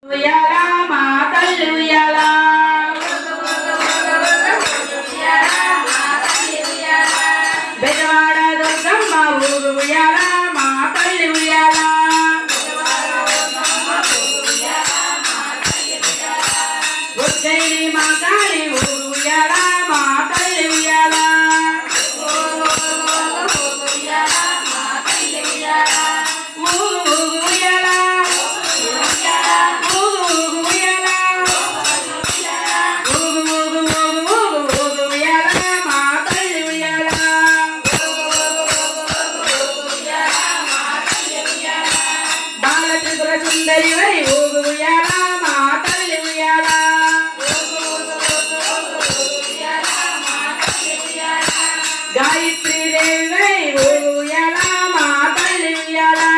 ఉయ్యాలా మా తల్లి ఉయ్యాలా బెజవాడ దుర్గమ్మ ఊరు ఉయ్యాలా మా తల్లి ఉయ్యాలా ఉజ్జయిని మా కాళీ ఊరు ఉయ్యాలా మా తల్లి ఉయ్యాలా సుందరి వై ఊగు ఉయ్యాలా మా తల్లి ఉయ్యాలా గాయత్రీ దేవి వై ఊగు ఉయ్యాలా మా తల్లి ఉయ్యాలా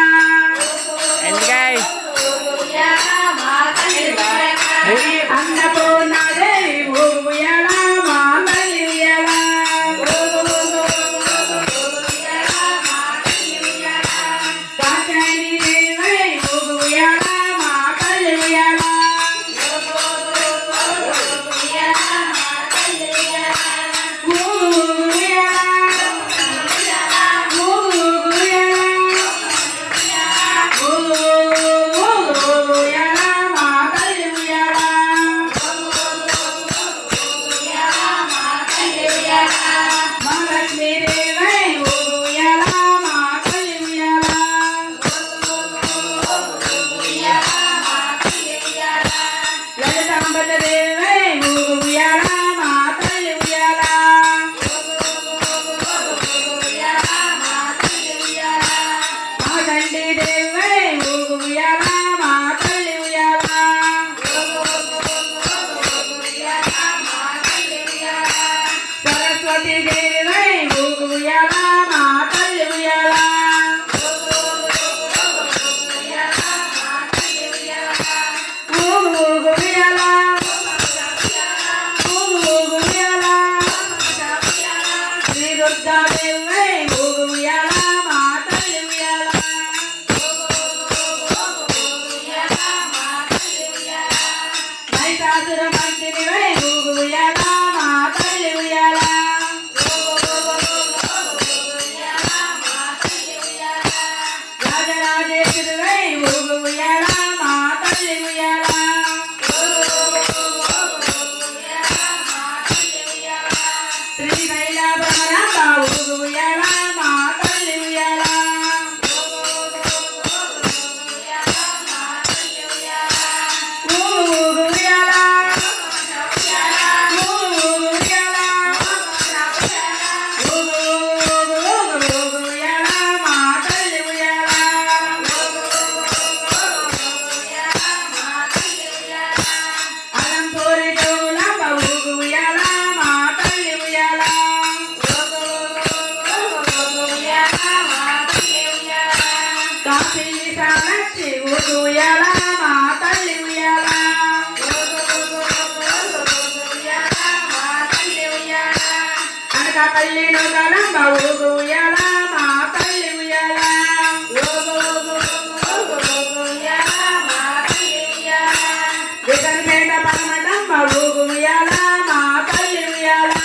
అన్నపూర్ణ దేవి ఊగు ఉయ్యాలా మా తల్లి ఉయ్యాలా కాచాని దేవి వై ఊగు ఉయ్యాలా మా తల్లి ఉయ్యాలా సరస్వతి దేవి వై ఊగు ఉయ్యాలా మా తల్లి ఉయ్యాలా ఊగు ఉయ్యాలా ఊగు ఉయ్యాలా శ్రీ దుర్గా దేవి వై ఊగు ఉయ్యాలా మా తల్లి ఉయ్యాలా మహిషాసుర మర్దిని వై ఊగు ఉయ్యాలా మా తల్లి ఉయ్యాలా రాజరాజేశ్వరి వై ఊగు ఉయ్యాలా మా తల్లి ఉయ్యాలా శ్రీశైల భ్రమరాంబ ఊగు ఉయ్యాలా మా తల్లి ఉయ్యాలా ఊగు ఉయ్యాలా ఉయ్యాలా మా తల్లి ఉయ్యాలా అనకాపల్లి నోకలంబ ఊగు ఉయ్యాలా మా తల్లి ఉయ్యాలా విజన్పేట పరమటమ్మ ఊగు ఉయ్యాలా మా తల్లి ఉయ్యాలా